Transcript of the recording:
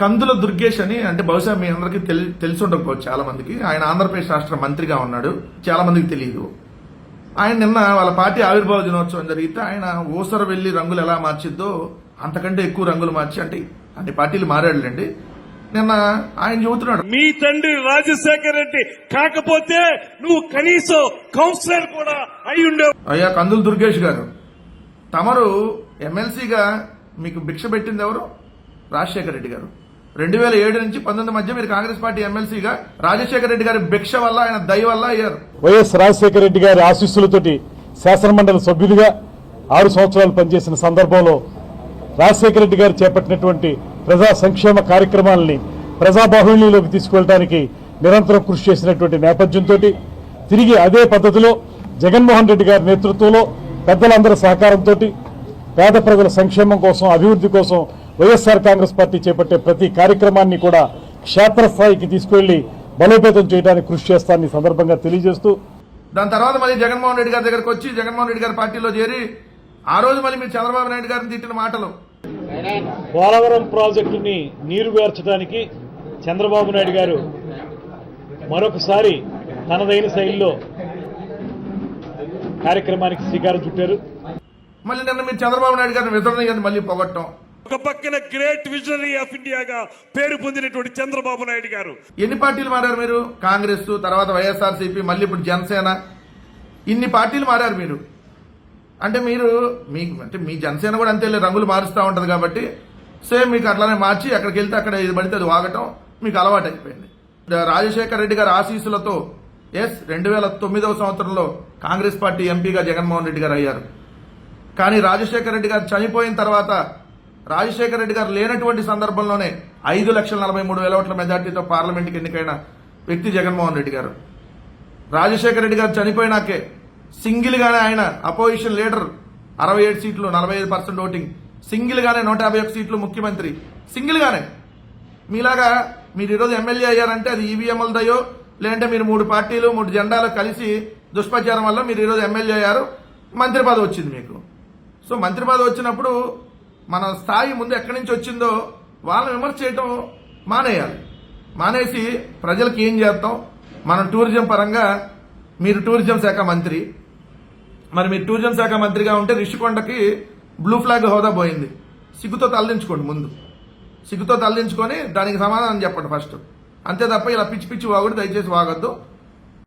కందుల దుర్గేష్ అని, అంటే బహుశా మీ అందరికీ తెలిసి ఉండకపోవచ్చు చాలా మందికి. ఆయన ఆంధ్రప్రదేశ్ రాష్ట్ర మంత్రిగా ఉన్నాడు, చాలా మందికి తెలియదు. ఆయన నిన్న వాళ్ళ పార్టీ ఆవిర్భావ దినోత్సవం జరిగితే ఆయన ఊసర వెళ్లి రంగులు ఎలా మార్చిద్దో అంతకంటే ఎక్కువ రంగులు మార్చి, అంటే అన్ని పార్టీలు మారాడులేండి. నిన్న ఆయన చెబుతున్నాడు, మీ తండ్రి రాజశేఖర రెడ్డి కాకపోతే నువ్వు కనీసం కౌన్సిలర్ కూడా అయి ఉండేవు. అయ్యా కందుల దుర్గేష్ గారు, తమరు ఎమ్మెల్సీగా మీకు భిక్ష పెట్టింది ఎవరు? రాజశేఖర రెడ్డి గారు. 2007 నుంచి 19 మధ్య మీరు కాంగ్రెస్ పార్టీ ఎమ్మెల్సీగా రాజశేఖర రెడ్డి గారి భిక్ష వల్ల, ఆయన దయ వల్ల అయ్యారు. వైఎస్ రాజశేఖర రెడ్డి గారి ఆశీస్సులతోటి శాసనమండలి సభ్యులుగా 6 సంవత్సరాలు పనిచేసిన సందర్భంలో రాజశేఖర రెడ్డి గారు చేపట్టినటువంటి ప్రజా సంక్షేమ కార్యక్రమాలని ప్రజాబాహుళ్యంలోకి తీసుకువెళ్ళడానికి నిరంతరం కృషి చేసినటువంటి నేపథ్యంతో తిరిగి అదే పద్ధతిలో జగన్మోహన్ రెడ్డి గారి నేతృత్వంలో పెద్దలందరి సహకారంతో పేద ప్రజల సంక్షేమం కోసం, అభివృద్ధి కోసం వైఎస్ఆర్ కాంగ్రెస్ పార్టీ చేపట్టే ప్రతి కార్యక్రమాన్ని కూడా క్షేత్రస్థాయికి తీసుకువెళ్లి బలోపేతం చేయడానికి కృషి చేస్తానని సందర్భంగా తెలియజేస్తూ, దాని తర్వాత మళ్ళీ జగన్మోహన్ రెడ్డి గారి దగ్గరకు వచ్చి జగన్మోహన్ రెడ్డి గారి పార్టీలో చేరి ఆ రోజు మళ్ళీ మీరు చంద్రబాబు నాయుడు గారిని తిట్టిన మాటలు, పోలవరం ప్రాజెక్టుని నీరు వేర్చడానికి చంద్రబాబు నాయుడు గారు మరొకసారి తనదైన శైలిలో కార్యక్రమానికి శ్రీకారం చుట్టారు. మళ్ళీ నిన్న మీరు చంద్రబాబు నాయుడు గారిని విధులని మళ్ళీ పొగట్టం. ఒక పక్కన గ్రేట్ విజనరీ ఆఫ్ ఇండియాగా పేరు పొందినటువంటి చంద్రబాబు నాయుడు గారు. ఎన్ని పార్టీలు మారారు మీరు? కాంగ్రెస్, తర్వాత వైఎస్ఆర్సీపీ, మళ్ళీ ఇప్పుడు జనసేన, ఇన్ని పార్టీలు మారారు మీరు. అంటే మీరు మీ జనసేన కూడా అంతే రంగులు మారుస్తూ ఉంటది కాబట్టి సేమ్ మీకు అట్లానే మార్చి అక్కడికి వెళ్తే అక్కడ ఇది పడితే అది వాగటం మీకు అలవాటు అయిపోయింది. రాజశేఖర రెడ్డి గారి ఆశీస్సులతో 2009వ సంవత్సరంలో కాంగ్రెస్ పార్టీ ఎంపీగా జగన్మోహన్ రెడ్డి గారు అయ్యారు. కానీ రాజశేఖర రెడ్డి గారు చనిపోయిన తర్వాత, రాజశేఖర రెడ్డి గారు లేనటువంటి సందర్భంలోనే 5,43,000 ఓట్ల మెజార్టీతో పార్లమెంట్కి ఎన్నికైన వ్యక్తి జగన్మోహన్ రెడ్డి గారు. రాజశేఖర రెడ్డి గారు చనిపోయినాకే సింగిల్ గానే ఆయన అపోజిషన్ లీడర్ 67 సీట్లు, 45% ఓటింగ్, సింగిల్ గానే 151 సీట్లు ముఖ్యమంత్రి, సింగిల్ గానే. మీలాగా మీరు ఈరోజు ఎమ్మెల్యే అయ్యారంటే అది ఈవీఎంలదయో, లేదంటే మీరు 3 పార్టీలు 3 జెండాలు కలిసి దుష్ప్రచారం వల్ల మీరు ఈరోజు ఎమ్మెల్యే అయ్యారు, మంత్రి పదవి వచ్చింది మీకు. సో మంత్రి పదవి వచ్చినప్పుడు మన స్థాయి ముందు ఎక్కడి నుంచి వచ్చిందో వాళ్ళని విమర్శ చేయటం మానేయాలి. మానేసి ప్రజలకు ఏం చేస్తాం, మనం టూరిజం పరంగా, మీరు టూరిజం శాఖ మంత్రి, మరి మీరు టూరిజం శాఖ మంత్రిగా ఉంటే రిషికొండకి బ్లూ ఫ్లాగ్ హోదా పోయింది. సిగ్గుతో తలదించుకోండి, ముందు సిగ్గుతో తలదించుకొని దానికి సమాధానం చెప్పండి ఫస్ట్. అంతే తప్ప ఇలా పిచ్చి పిచ్చి వాగుడు దయచేసి వాగొద్దు.